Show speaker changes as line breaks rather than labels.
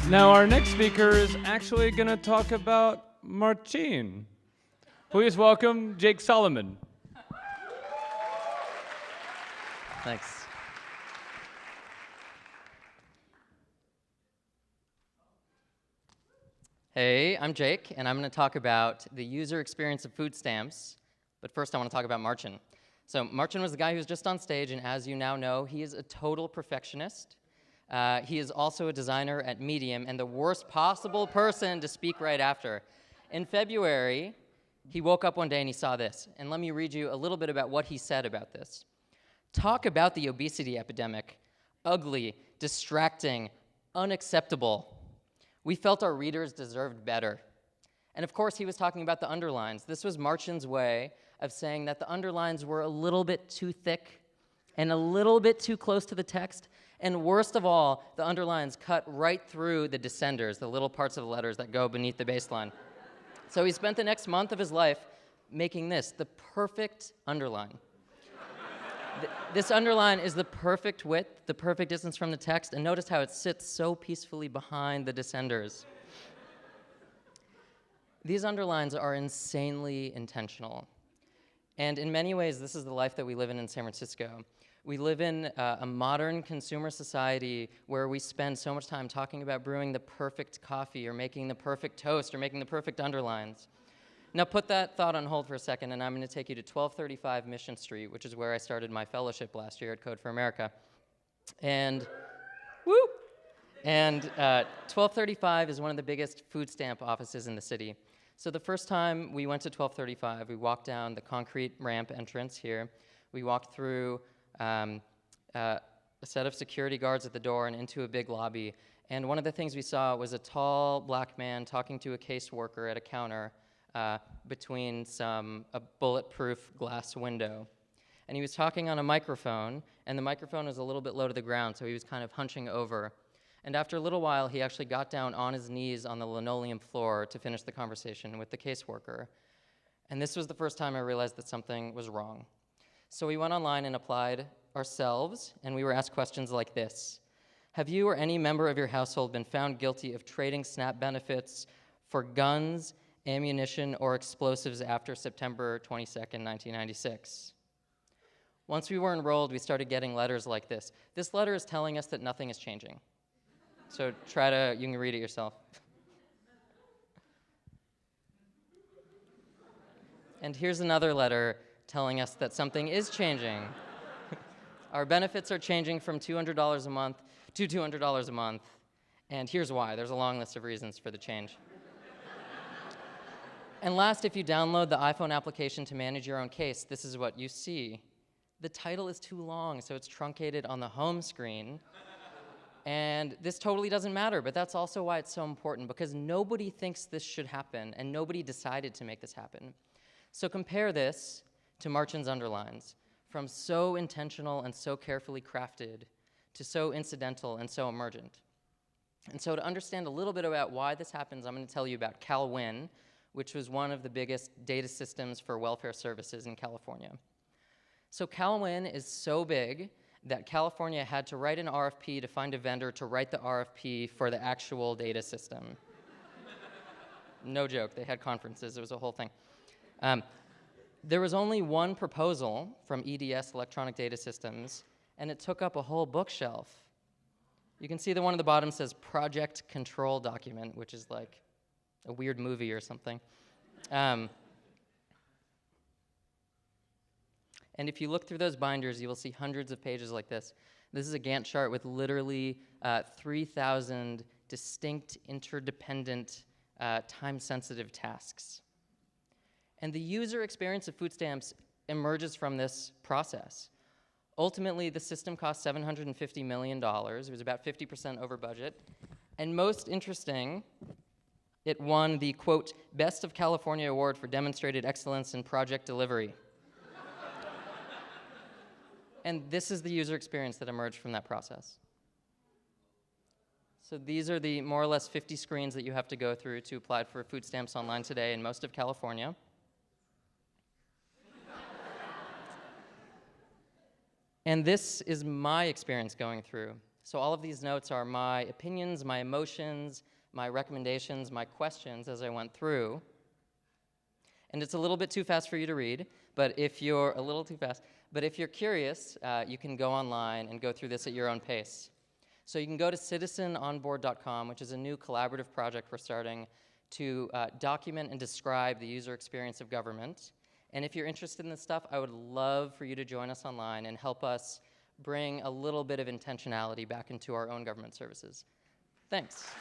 Now, our next speaker is actually going to talk about Marcin. Please welcome Jake Solomon.
Thanks. Hey, I'm Jake, and I'm going to talk about the user experience of food stamps. But first, I want to talk about Marcin. So Marcin was the guy who was just on stage, and as you now know, he is a total perfectionist. He is also a designer at Medium, and the worst possible person to speak right after. In February, he woke up one day and he saw this. And let me read you a little bit about what he said about this. Talk about the obesity epidemic. Ugly, distracting, unacceptable. We felt our readers deserved better. And of course, he was talking about the underlines. This was Marcin's way of saying that the underlines were a little bit too thick and a little bit too close to the text. And worst of all, the underlines cut right through the descenders, the little parts of the letters that go beneath the baseline. So he spent the next month of his life making this, the perfect underline. This underline is the perfect width, the perfect distance from the text, and notice how it sits so peacefully behind the descenders. These underlines are insanely intentional. And in many ways, this is the life that we live in San Francisco. We live in a modern consumer society where we spend so much time talking about brewing the perfect coffee or making the perfect toast or making the perfect underlines. Now put that thought on hold for a second, and I'm going to take you to 1235 Mission Street, which is where I started my fellowship last year at Code for America. And, 1235 is one of the biggest food stamp offices in the city. So the first time we went to 1235, we walked down the concrete ramp entrance here. We walked through a set of security guards at the door and into a big lobby. And one of the things we saw was a tall black man talking to a caseworker at a counter between a bulletproof glass window. And he was talking on a microphone, and the microphone was a little bit low to the ground, so he was kind of hunching over. And after a little while, he actually got down on his knees on the linoleum floor to finish the conversation with the caseworker. And this was the first time I realized that something was wrong. So we went online and applied ourselves, and we were asked questions like this. Have you or any member of your household been found guilty of trading SNAP benefits for guns, ammunition, or explosives after September 22nd, 1996? Once we were enrolled, we started getting letters like this. This letter is telling us that nothing is changing. So you can read it yourself. And here's another letter telling us that something is changing. Our benefits are changing from $200 a month to $200 a month. And here's why. There's a long list of reasons for the change. And last, if you download the iPhone application to manage your own case, this is what you see. The title is too long, so it's truncated on the home screen. And this totally doesn't matter, but that's also why it's so important, because nobody thinks this should happen, and nobody decided to make this happen. So compare this to Marcin's underlines, from so intentional and so carefully crafted to so incidental and so emergent. And so to understand a little bit about why this happens, I'm going to tell you about CalWin, which was one of the biggest data systems for welfare services in California. So CalWin is so big that California had to write an RFP to find a vendor to write the RFP for the actual data system. No joke, they had conferences, it was a whole thing. There was only one proposal from EDS, Electronic Data Systems, and it took up a whole bookshelf. You can see the one at the bottom says Project Control Document, which is like a weird movie or something. And if you look through those binders, you will see hundreds of pages like this. This is a Gantt chart with literally 3,000 distinct, interdependent, time-sensitive tasks. And the user experience of food stamps emerges from this process. Ultimately, the system cost $750 million. It was about 50% over budget. And most interesting, it won the, quote, Best of California Award for Demonstrated Excellence in Project Delivery. And this is the user experience that emerged from that process. So these are the more or less 50 screens that you have to go through to apply for food stamps online today in most of California. And this is my experience going through. So all of these notes are my opinions, my emotions, my recommendations, my questions as I went through. And it's a little bit too fast for you to read, but if you're a little too fast, but if you're curious, you can go online and go through this at your own pace. So you can go to citizenonboard.com, which is a new collaborative project we're starting to document and describe the user experience of government. And if you're interested in this stuff, I would love for you to join us online and help us bring a little bit of intentionality back into our own government services. Thanks.